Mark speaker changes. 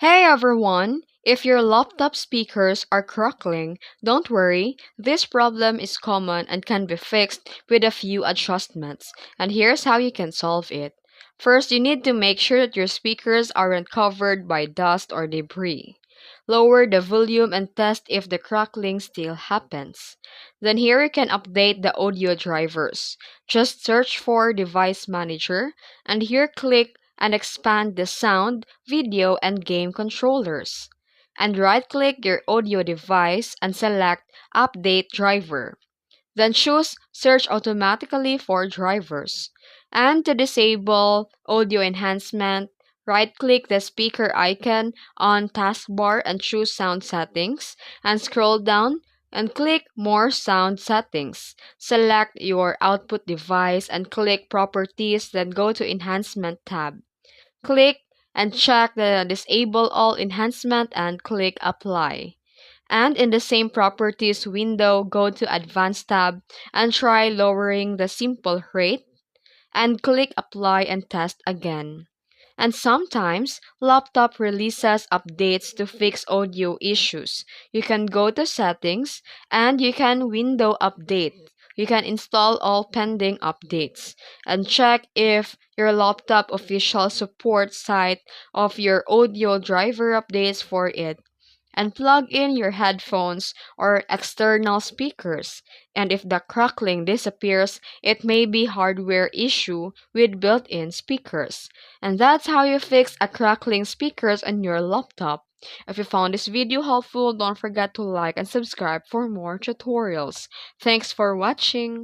Speaker 1: Hey everyone! If your laptop speakers are crackling, don't worry, this problem is common and can be fixed with a few adjustments. And here's how you can solve it. First, you need to make sure that your speakers aren't covered by dust or debris. Lower the volume and test if the crackling still happens. Then here you can update the audio drivers. Just search for Device Manager and here click and expand the sound, video, and game controllers. And right-click your audio device and select Update Driver. Then choose Search automatically for drivers. And to disable audio enhancement, right-click the speaker icon on taskbar and choose Sound Settings, and scroll down and click More Sound Settings. Select your output device and click Properties, then go to Enhancement tab. Click and check the Disable All Enhancement and click Apply. And in the same Properties window, go to Advanced tab and try lowering the simple rate and click Apply and test again. And sometimes, laptop releases updates to fix audio issues. You can go to Settings and you can Window Update. You can install all pending updates and check if your laptop official support site of your audio driver updates for it and plug in your headphones or external speakers. And if the crackling disappears, it may be hardware issue with built-in speakers. And that's how you fix a crackling speakers on your laptop. If you found this video helpful, don't forget to like and subscribe for more tutorials. Thanks for watching.